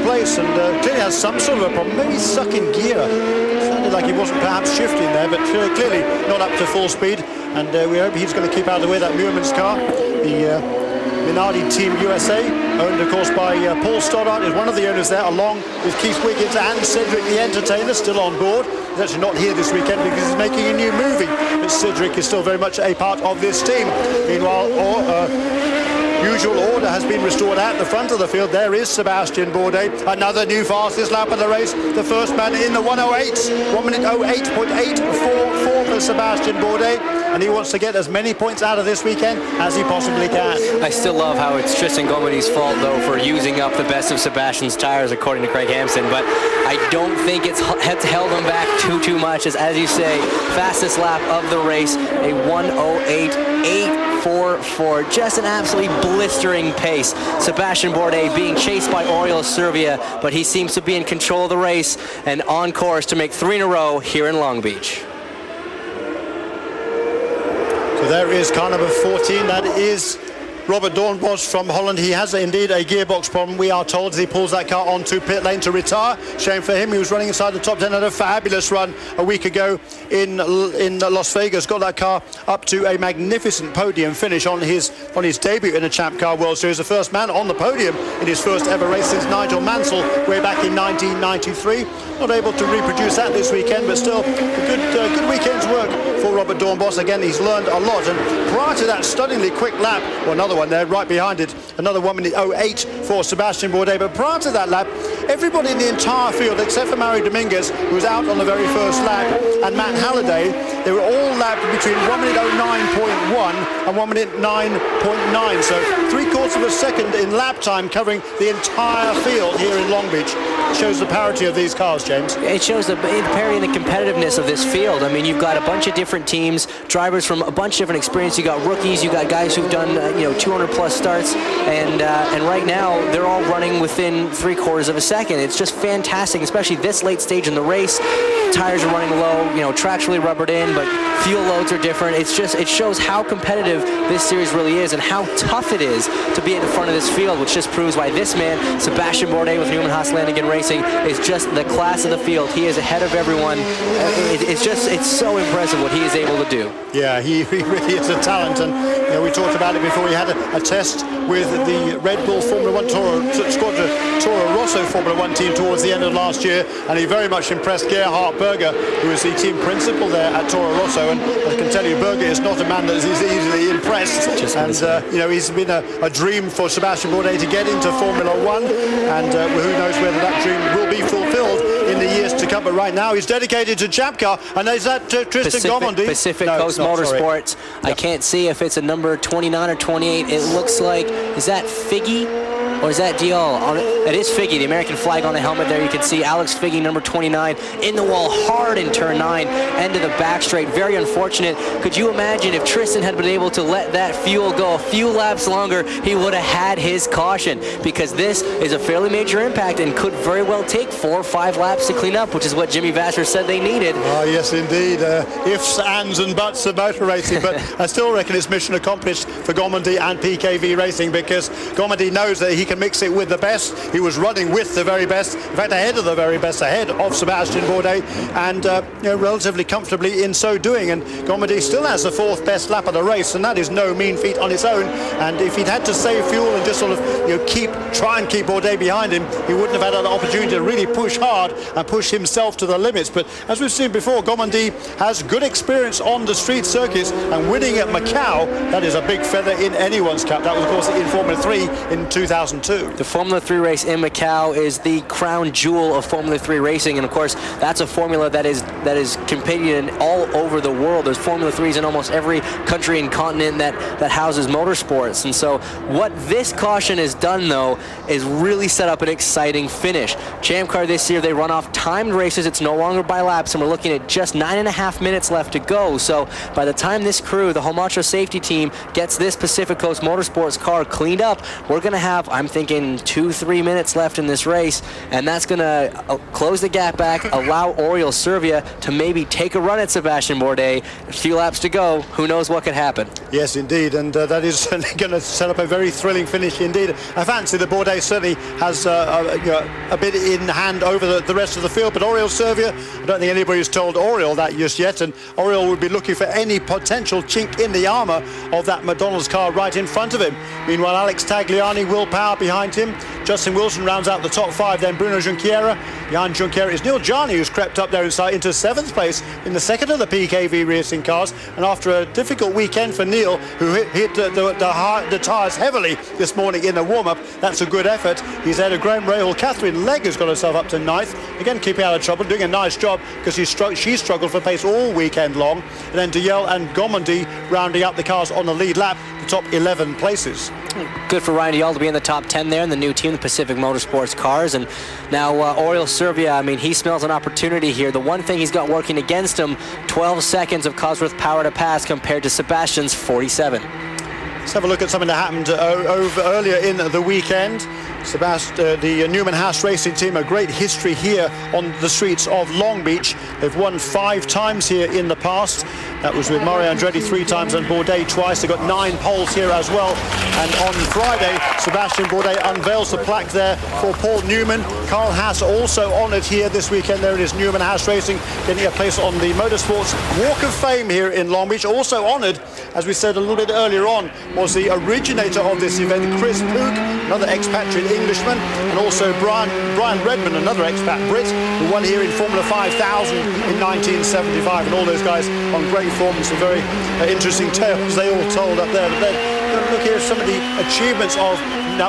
place, and clearly has some sort of a problem. Maybe stuck in gear. Sounded like he wasn't perhaps shifting there, but clearly not up to full speed. And we hope he's going to keep out of the way. That Newman's car, the Minardi Team USA, owned of course by Paul Stoddart, is one of the owners there, along with Keith Wiggins and Cedric the Entertainer, still on board. He's actually not here this weekend because he's making a new movie, but Cedric is still very much a part of this team. Meanwhile, usual order has been restored at the front of the field. There is Sebastian Bourdais, another new fastest lap of the race. The first man in the 1:08, 1 minute 08.844 for Sebastian Bourdais, and he wants to get as many points out of this weekend as he possibly can. I still love how it's Tristan Gomedy's fault, though, for using up the best of Sebastian's tires, according to Craig Hampson, but I don't think it's held him back too much, as you say, fastest lap of the race, a 1:08.844, just an absolutely blistering pace. Sebastian Bourdais being chased by Oriol Servia, but he seems to be in control of the race and on course to make 3 in a row here in Long Beach. So there is car number 14. That is Robert Doornbos from Holland. He has indeed a gearbox problem, we are told, as he pulls that car onto pit lane to retire. Shame for him. He was running inside the top 10, had a fabulous run a week ago in Las Vegas. Got that car up to a magnificent podium finish on his debut in a Champ Car World Series. The first man on the podium in his first ever race since Nigel Mansell way back in 1993. Not able to reproduce that this weekend, but still a good weekend's work for Robert Doornbos. Again, he's learned a lot, and prior to that stunningly quick lap, or another one there right behind it, another 1:08 for Sebastian Bourdais. But prior to that lap, everybody in the entire field, except for Mario Dominguez, who was out on the very first lap, and Matt Halliday, they were all lapped between 1:09.1 and 1:09.9. So 3/4 of a second in lap time, covering the entire field here in Long Beach. Shows the parity of these cars, James. It shows the parity and the competitiveness of this field. I mean, you've got a bunch of different teams, drivers from a bunch of different experience. You got rookies, you got guys who've done 200+ starts, and right now they're all running within 3/4 of a second. It's just fantastic, especially this late stage in the race. Tires are running low, track's really rubbered in, but fuel loads are different. It shows how competitive this series really is and how tough it is to be at the front of this field, which just proves why this man, Sebastian Bourdais with Newman-Haas Lanigan Racing, is just the class of the field. He is ahead of everyone. It's so impressive what he is able to do. Yeah, he really is a talent, and we talked about it before. He had a test with the Red Bull Formula 1 Toro Rosso Formula 1 team towards the end of last year, and he very much impressed Gerhard Berger, who is the team principal there at Toro Rosso. And I can tell you, Berger is not a man that is easily impressed. And he's been a dream for Sebastian Bourdais to get into Formula 1, and who knows whether that dream will be fulfilled in the years to come. But right now he's dedicated to Champ Car, and is that Tristan Gomedy? Pacific Coast Motorsports. I can't see if it's a number 29 or 28. It looks like, is that Figge? Or is that Diol? That is Figge, the American flag on the helmet there. You can see Alex Figge, number 29, in the wall hard in turn 9, end of the back straight. Very unfortunate. Could you imagine if Tristan had been able to let that fuel go a few laps longer, he would have had his caution, because this is a fairly major impact and could very well take 4 or 5 laps to clean up, which is what Jimmy Vasser said they needed. Oh, yes, indeed. Ifs, ands, and buts of motor racing, but I still reckon it's mission accomplished for Gomedy and PKV Racing, because Gomedy knows that he can mix it with the best. He was running with the very best, in fact ahead of the very best, ahead of Sebastian Bourdais, and relatively comfortably in so doing. And Gomedy still has the 4th best lap of the race, and that is no mean feat on its own. And if he'd had to save fuel and just sort of try and keep Bourdais behind him, he wouldn't have had an opportunity to really push hard and push himself to the limits. But as we've seen before, Gomedy has good experience on the street circuits, and winning at Macau, that is a big feather in anyone's cap. That was of course in Formula 3 in 2002. The Formula 3 race in Macau is the crown jewel of Formula 3 racing, and of course that's a formula that is competed in all over the world. There's Formula 3s in almost every country and continent that houses motorsports. And so what this caution has done, though, is really set up an exciting finish. Champ Car this year, they run off timed races. It's no longer by laps, and we're looking at just 9.5 minutes left to go. So by the time this crew, the Homacho safety team, gets this Pacific Coast Motorsports car cleaned up, we're going to have, I'm I'm thinking 2-3 minutes left in this race, and that's going to close the gap back, allow Oriol Servia to maybe take a run at Sebastian Bourdais. A few laps to go. Who knows what could happen? Yes, indeed, and that is going to set up a very thrilling finish indeed. I fancy that Bourdais certainly has a bit in hand over the rest of the field, but Oriol Servia, I don't think anybody's told Oriol that just yet, and Oriol would be looking for any potential chink in the armour of that McDonald's car right in front of him. Meanwhile, Alex Tagliani, Will Power behind him. Justin Wilson rounds out the top 5, then Bruno Junqueira. Behind Junqueira is Neil Jarni, who's crept up there into 7th place in the second of the PKV racing cars. And after a difficult weekend for Neil, who hit the tyres heavily this morning in the warm-up, that's a good effort. He's ahead of Graham Rahal. Catherine Legg has got herself up to 9th. Again, keeping out of trouble, doing a nice job because she struggled for pace all weekend long. And then Diel and Gomondi rounding up the cars on the lead lap, the top 11 places. Good for Ryan Diel to be in the top 10 there in the new team, the Pacific Motorsports cars. And now Oriol Servia, I mean, he smells an opportunity here. The one thing he's got working against him, 12 seconds of Cosworth power to pass compared to Sebastian's 47. Let's have a look at something that happened earlier in the weekend. The Newman-Haas racing team, a great history here on the streets of Long Beach. They've won 5 times here in the past. That was with Mario Andretti 3 times and Bourdais twice. They've got 9 poles here as well. And on Friday, Sebastian Bourdais unveils the plaque there for Paul Newman. Carl Haas also honoured here this weekend. There it is, Newman-Haas Racing getting a place on the Motorsports Walk of Fame here in Long Beach. Also honoured, as we said a little bit earlier on, was the originator of this event, Chris Pook, another expatriate Englishman, and also Brian Redmond, another expat Brit, who won here in Formula 5000 in 1975. And all those guys on great form. Some very interesting tales they all told up there. But then look here at some of the achievements of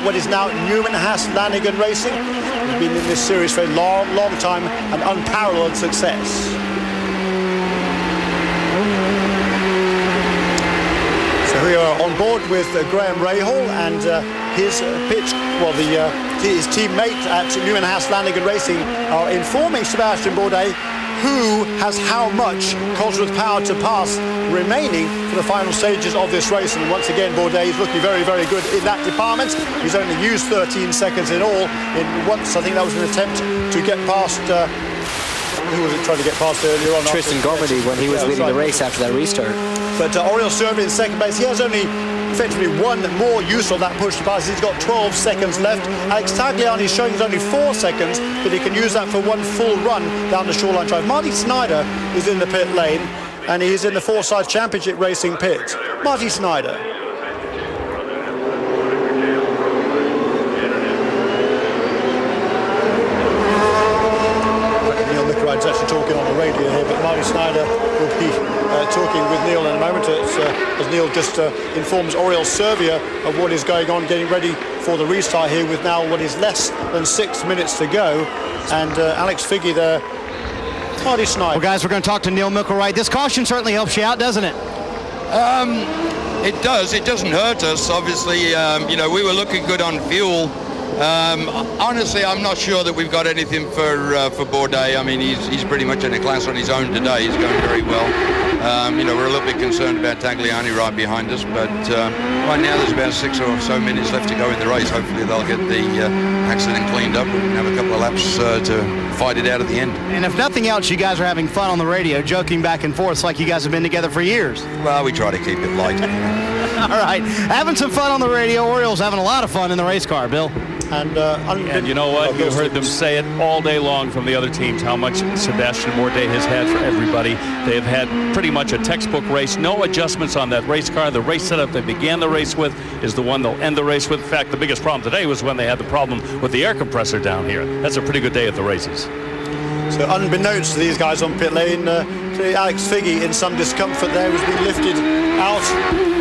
what is now Newman-Haas Lanigan Racing. We've been in this series for a long time and unparalleled success. So we are on board with Graham Rahal and his his teammate at Newman-Haas Lanigan Racing are informing Sebastian Bourdais who has how much Cosworth power to pass remaining for the final stages of this race. And once again, Bourdais is looking very, very good in that department. He's only used 13 seconds in all. Once, I think that was an attempt to get past... who was it trying to get past earlier on? Tristan Gomondi, when he was leading the race after that restart. But Oriol Servia in second place. He has only effectively 1 more use of that push to pass. He's got 12 seconds left. Alex Tagliani is showing he's only 4 seconds, but he can use that for 1 full run down the Shoreline Drive. Marty Snyder is in the pit lane, and he is in the Forsyth Championship Racing pit. Marty Snyder. It's actually talking on the radio here, but Marty Snyder will be talking with Neil in a moment as Neil just informs Oriol Servia of what is going on, getting ready for the restart here with now what is less than 6 minutes to go. And Alex Figge there, Marty Snyder. Well, guys, we're going to talk to Neil Milkerite. This caution certainly helps you out, doesn't it? It does. It doesn't hurt us. Obviously, you know, we were looking good on fuel. Honestly, I'm not sure that we've got anything for Bourdais. I mean, he's pretty much in a class on his own today. He's going very well. You know, we're a little bit concerned about Tagliani right behind us, but right now there's about 6 or so minutes left to go in the race. Hopefully they'll get the accident cleaned up and have a couple of laps to fight it out at the end. And if nothing else, you guys are having fun on the radio, joking back and forth like you guys have been together for years. Well, we try to keep it light. All right, having some fun on the radio. Oriol's having a lot of fun in the race car, Bill. And you know what? You heard them say it all day long from the other teams, how much Sebastian Bourdais has had for everybody. They have had pretty much a textbook race, no adjustments on that race car. The race setup they began the race with is the one they'll end the race with. In fact, the biggest problem today was when they had the problem with the air compressor down here. That's a pretty good day at the races. So unbeknownst to these guys on pit lane, Alex Figge in some discomfort there was being lifted out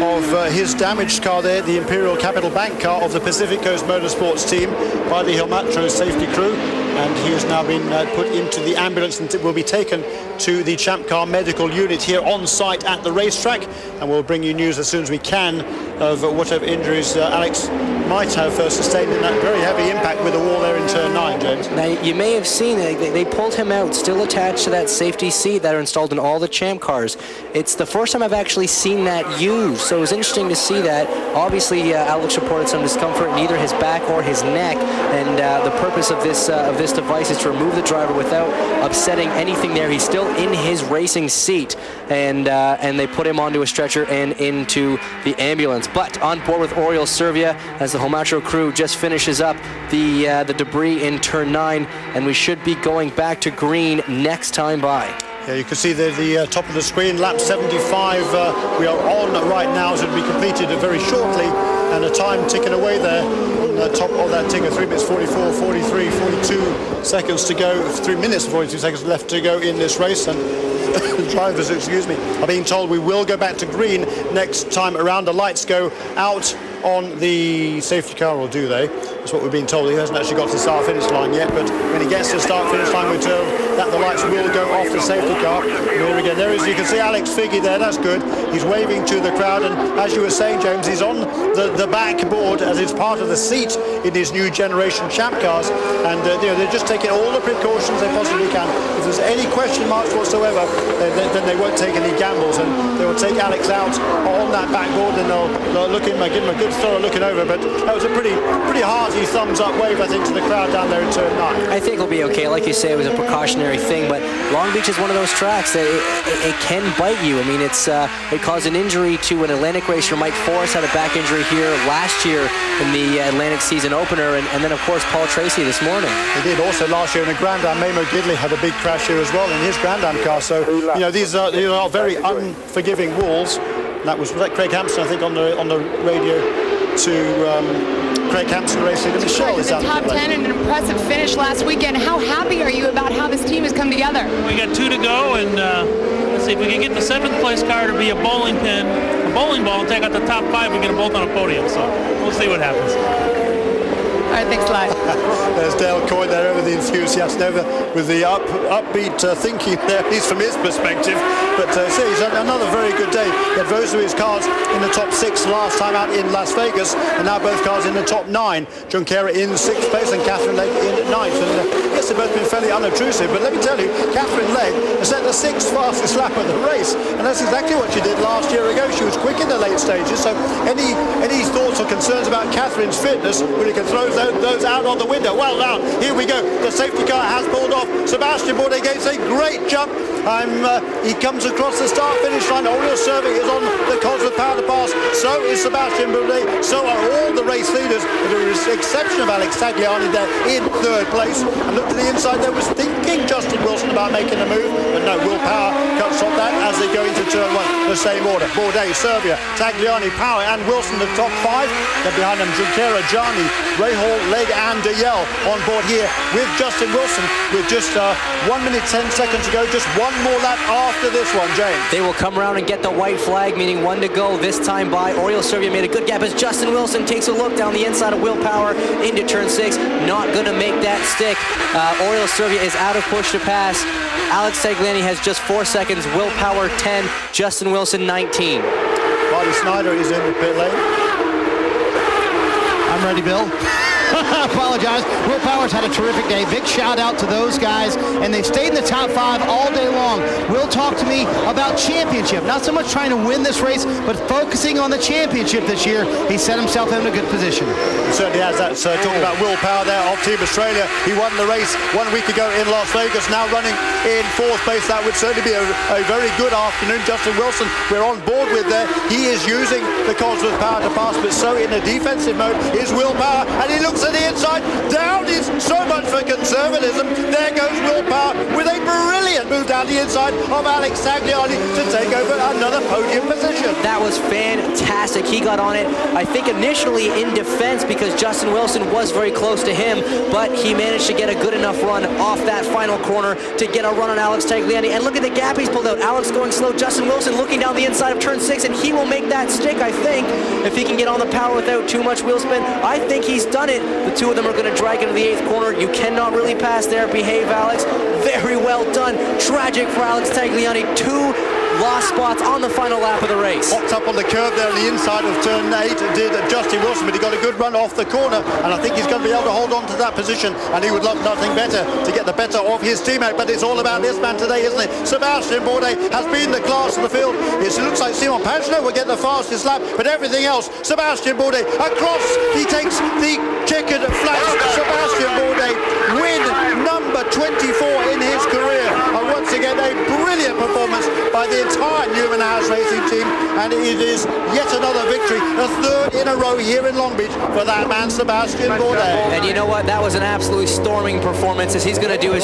of his damaged car there, the Imperial Capital Bank car of the Pacific Coast Motorsports team by the Hilmatro safety crew, and he has now been put into the ambulance and will be taken to the Champ Car medical unit here on site at the racetrack, and we'll bring you news as soon as we can of whatever injuries Alex might have sustained in that very heavy impact with the wall there in turn 9, Jay. James. Now, you may have seen they pulled him out, still attached to that safety seat that are installed in all the Champ cars. It's the first time I've actually seen that used, so it was interesting to see that. Obviously, Alex reported some discomfort in either his back or his neck, and the purpose of this device is to remove the driver without upsetting anything there. He's still in his racing seat, and they put him onto a stretcher and into the ambulance. But on board with Oriol Servia as the Homatro crew just finishes up the debris in turn 9, and we should be going back to green next time by. Yeah, you can see the top of the screen, lap 75. We are on right now, so it'll be completed very shortly, and a time ticking away there on the top of that ticker. 3 minutes 44, 43, 42 seconds to go. 3 minutes and 42 seconds left to go in this race, and drivers, excuse me, are being told we will go back to green next time around. The lights go out on the safety car, or do they? That's what we're being told. He hasn't actually got to the start-finish line yet, but when he gets to the start-finish line, we're told that the lights will go off the safety car. Here we go. There is, you can see Alex Figge there. That's good. He's waving to the crowd, and as you were saying, James, he's on the backboard as it's part of the seat in his new generation Champ cars, and they're just taking all the precautions they possibly can. If there's any question marks whatsoever, then they won't take any gambles, and they will take Alex out on that backboard, and they'll look him, give him a good thorough looking over. But that was a pretty hearty thumbs up wave, I think, to the crowd down there in turn 9. I think it'll be okay. Like you say, it was a precautionary thing, but Long Beach is one of those tracks that it can bite you. I mean, it caused an injury to an Atlantic racer. Mike Forrest had a back injury here last year in the Atlantic season opener, and then of course Paul Tracy this morning. He did also last year in the Grand Am. Mamo Gidley had a big crash here as well in his Grand Am car. So these are very unforgiving walls. That was Craig Hampson, I think, on the radio to Craig Hampson racing in the show. The top 10 and an impressive finish last weekend. How happy are you about how this team has come together? We got 2 to go, and let's see if we can get the 7th place car to be a bowling pin, a bowling ball, and take out the top 5. We get them both on a podium, so we'll see what happens. All right, thanks a lot. There's Dale Coyne there, over the enthusiast, over with the upbeat thinking there, at least from his perspective. But see, it's another very good day. He had both of his cars in the top 6 last time out in Las Vegas, and now both cars in the top 9. Junqueira in 6th place and Catherine Legge in 9th. And yes, they've both been fairly unobtrusive, but let me tell you, Catherine Legge has set the 6th fastest lap of the race, and that's exactly what she did last year ago. She was quick in the late stages, so any thoughts or concerns about Catherine's fitness, well, you can throw those out on the window. Well, now, here we go. The safety car has pulled off. Sebastian Bourdais gets a great jump. He comes across the start-finish line. Oriol Servia is on the Cosworth Power to Pass. So is Sebastian Bourdais. So are all the race leaders, with the exception of Alex Tagliani there in 3rd place. And look to the inside, there was thinking Justin Wilson about making a move, but no, Will Power cuts off that as they go into turn 1. The same order. Bourdais, Servia, Tagliani, Power and Wilson, the top 5. Then behind them, Junqueira, Jani, Rahal, Legge and Deyell on board here with Justin Wilson with just 1 minute 10 seconds to go. Just one more lap after this one, James. They will come around and get the white flag, meaning 1 to go this time by. Oriol Servia made a good gap as Justin Wilson takes a look down the inside of Will Power into turn 6. Not going to make that stick. Oriol Servia is out of push to pass. Alex Tagliani has just 4 seconds. Will Power 10. Justin Wilson 19. Marty Snyder is in the pit lane. I'm ready, Bill. I apologize. Will Power's had a terrific day. Big shout out to those guys, and they've stayed in the top 5 all day long. Will talk to me about championship. Not so much trying to win this race, but focusing on the championship this year. He set himself in a good position. He certainly has. That's talking about Will Power there of Team Australia. He won the race 1 week ago in Las Vegas, now running in 4th place. That would certainly be a very good afternoon. Justin Wilson, we're on board with there. He is using the Cosworth Power to Pass, but so in a defensive mode is Will Power, and he looks at the inside. Down is so much for conservatism. There goes Will Power with a brilliant move down the inside of Alex Tagliani to take over another podium position. That was fantastic. He got on it, I think, initially in defense because Justin Wilson was very close to him, but he managed to get a good enough run off that final corner to get a run on Alex Tagliani. And look at the gap he's pulled out. Alex going slow. Justin Wilson looking down the inside of turn 6, and he will make that stick, I think, if he can get on the power without too much wheel spin. I think he's done it. The 2 of them are going to drag into the 8th corner. You cannot really pass there. Behave, Alex. Very well done. Tragic for Alex Tagliani. 2 lost spots on the final lap of the race. Popped up on the curve there on the inside of turn 8, did Justin Wilson, but he got a good run off the corner, and I think he's going to be able to hold on to that position, and he would love nothing better to get the better of his teammate. But it's all about this man today, isn't it? Sebastian Bourdais has been the class of the field. It looks like Simon Pagenaud will get the fastest lap, but everything else, Sebastian Bourdais across, he takes the checkered flag. Sebastian Bourdais win number 24 in his career, and once again a brilliant performance by the entire Newman-Haas racing team, and it is yet another victory, the third in a row here in Long Beach for that man Sebastian Bourdais. And you know what, that was an absolutely storming performance, as he's going to do his